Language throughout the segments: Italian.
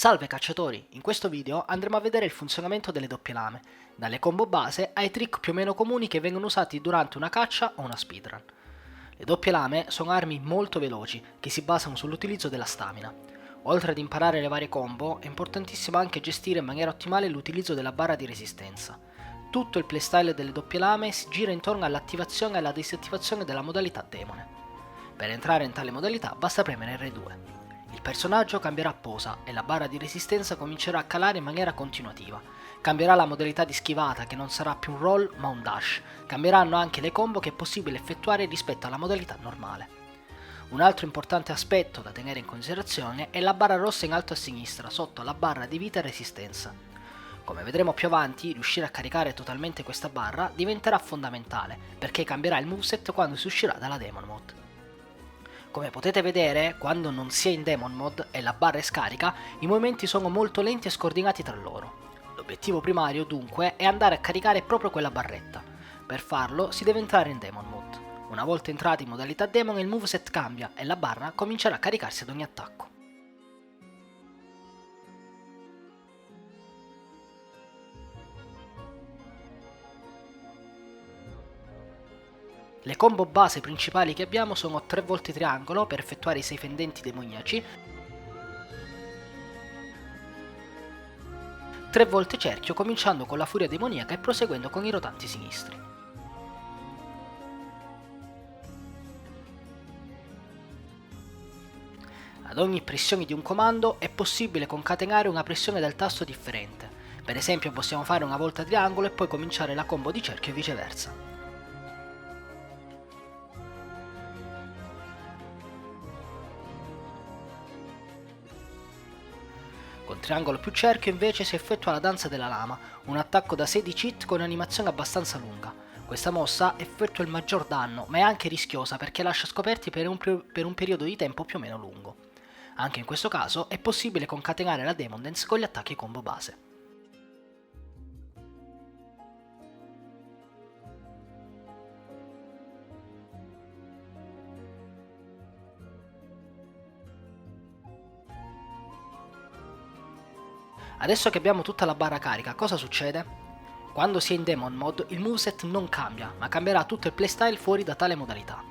Salve cacciatori! In questo video andremo a vedere il funzionamento delle doppie lame, dalle combo base ai trick più o meno comuni che vengono usati durante una caccia o una speedrun. Le doppie lame sono armi molto veloci che si basano sull'utilizzo della stamina. Oltre ad imparare le varie combo, è importantissimo anche gestire in maniera ottimale l'utilizzo della barra di resistenza. Tutto il playstyle delle doppie lame si gira intorno all'attivazione e alla disattivazione della modalità demone. Per entrare in tale modalità basta premere R2. Il personaggio cambierà posa e la barra di resistenza comincerà a calare in maniera continuativa. Cambierà la modalità di schivata che non sarà più un roll ma un dash. Cambieranno anche le combo che è possibile effettuare rispetto alla modalità normale. Un altro importante aspetto da tenere in considerazione è la barra rossa in alto a sinistra sotto la barra di vita e resistenza. Come vedremo più avanti, riuscire a caricare totalmente questa barra diventerà fondamentale perché cambierà il moveset quando si uscirà dalla Demon Mode. Come potete vedere, quando non si è in Demon Mode e la barra è scarica, i movimenti sono molto lenti e scordinati tra loro. L'obiettivo primario, dunque, è andare a caricare proprio quella barretta. Per farlo si deve entrare in Demon Mode. Una volta entrati in modalità Demon il moveset cambia e la barra comincerà a caricarsi ad ogni attacco. Le combo base principali che abbiamo sono 3 volte triangolo per effettuare i 6 fendenti demoniaci, 3 volte cerchio cominciando con la furia demoniaca e proseguendo con i rotanti sinistri. Ad ogni pressione di un comando è possibile concatenare una pressione del tasto differente. Per esempio possiamo fare una volta triangolo e poi cominciare la combo di cerchio e viceversa. Con triangolo più cerchio invece si effettua la danza della lama, un attacco da 16 hit con animazione abbastanza lunga. Questa mossa effettua il maggior danno, ma è anche rischiosa perché lascia scoperti per un periodo di tempo più o meno lungo. Anche in questo caso è possibile concatenare la Demon Dance con gli attacchi combo base. Adesso che abbiamo tutta la barra carica, cosa succede? Quando si è in Demon Mode il moveset non cambia, ma cambierà tutto il playstyle fuori da tale modalità.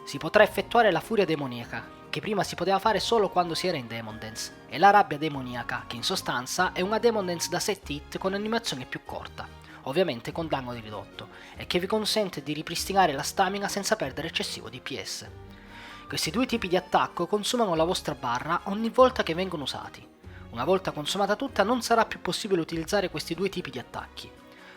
Si potrà effettuare la furia demoniaca, che prima si poteva fare solo quando si era in Demon Dance, e la rabbia demoniaca, che in sostanza è una Demon Dance da 7 hit con animazione più corta, ovviamente con danno ridotto, e che vi consente di ripristinare la stamina senza perdere eccessivo DPS. Questi due tipi di attacco consumano la vostra barra ogni volta che vengono usati. Una volta consumata tutta non sarà più possibile utilizzare questi due tipi di attacchi.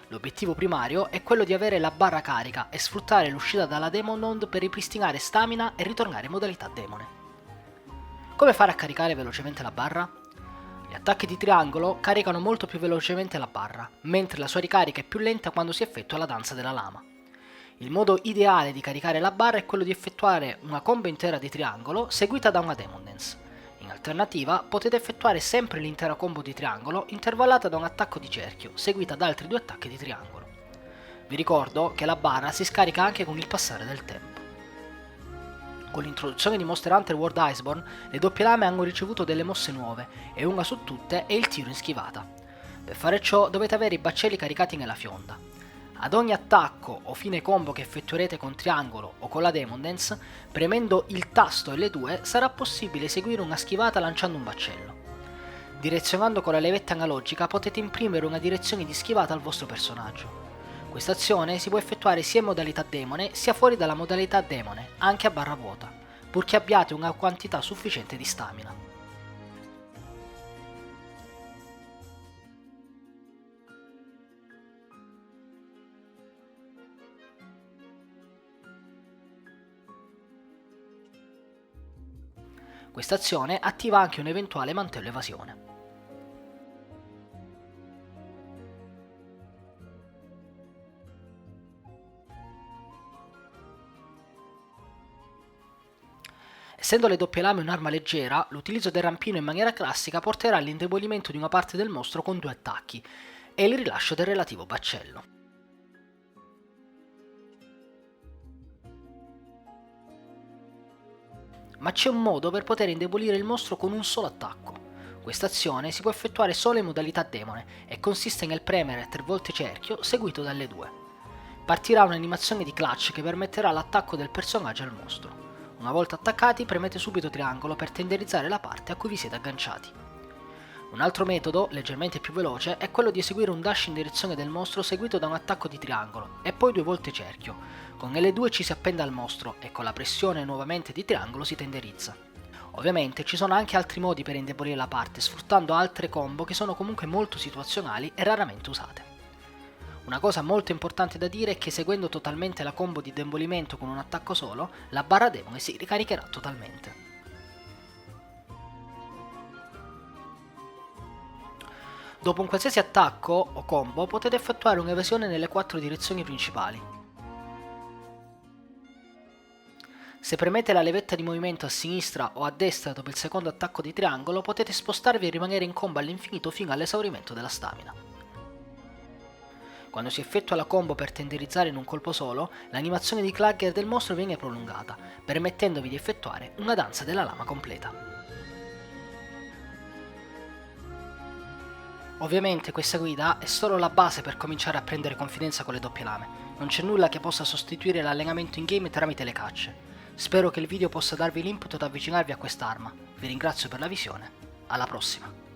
L'obiettivo primario è quello di avere la barra carica e sfruttare l'uscita dalla Demon Mode per ripristinare stamina e ritornare in modalità demone. Come fare a caricare velocemente la barra? Gli attacchi di triangolo caricano molto più velocemente la barra, mentre la sua ricarica è più lenta quando si effettua la danza della lama. Il modo ideale di caricare la barra è quello di effettuare una combo intera di triangolo seguita da una Demon Dance. In alternativa potete effettuare sempre l'intera combo di triangolo intervallata da un attacco di cerchio, seguita da altri 2 attacchi di triangolo. Vi ricordo che la barra si scarica anche con il passare del tempo. Con l'introduzione di Monster Hunter World Iceborne, le doppie lame hanno ricevuto delle mosse nuove e una su tutte è il tiro in schivata. Per fare ciò dovete avere i baccelli caricati nella fionda. Ad ogni attacco o fine combo che effettuerete con triangolo o con la Demon Dance, premendo il tasto L2 sarà possibile eseguire una schivata lanciando un baccello. Direzionando con la levetta analogica potete imprimere una direzione di schivata al vostro personaggio. Questa azione si può effettuare sia in modalità demone sia fuori dalla modalità demone, anche a barra vuota, purché abbiate una quantità sufficiente di stamina. Questa azione attiva anche un eventuale mantello evasione. Essendo le doppie lame un'arma leggera, l'utilizzo del rampino in maniera classica porterà all'indebolimento di una parte del mostro con 2 attacchi e il rilascio del relativo baccello. ma c'è un modo per poter indebolire il mostro con un solo attacco. Questa azione si può effettuare solo in modalità demone e consiste nel premere 3 volte cerchio seguito dalle 2. Partirà un'animazione di clutch che permetterà l'attacco del personaggio al mostro. Una volta attaccati premete subito triangolo per tenderizzare la parte a cui vi siete agganciati. Un altro metodo, leggermente più veloce, è quello di eseguire un dash in direzione del mostro seguito da un attacco di triangolo e poi 2 volte cerchio. Con L2 ci si appende al mostro e con la pressione nuovamente di triangolo si tenderizza. Ovviamente ci sono anche altri modi per indebolire la parte, sfruttando altre combo che sono comunque molto situazionali e raramente usate. Una cosa molto importante da dire è che seguendo totalmente la combo di indebolimento con un attacco solo, la barra demone si ricaricherà totalmente. Dopo un qualsiasi attacco o combo potete effettuare un'evasione nelle 4 direzioni principali. Se premete la levetta di movimento a sinistra o a destra dopo il secondo attacco di triangolo, potete spostarvi e rimanere in combo all'infinito fino all'esaurimento della stamina. Quando si effettua la combo per tenderizzare in un colpo solo, l'animazione di Clagger del mostro viene prolungata, permettendovi di effettuare una danza della lama completa. Ovviamente questa guida è solo la base per cominciare a prendere confidenza con le doppie lame, non c'è nulla che possa sostituire l'allenamento in game tramite le cacce. Spero che il video possa darvi l'input ad avvicinarvi a quest'arma. Vi ringrazio per la visione, alla prossima!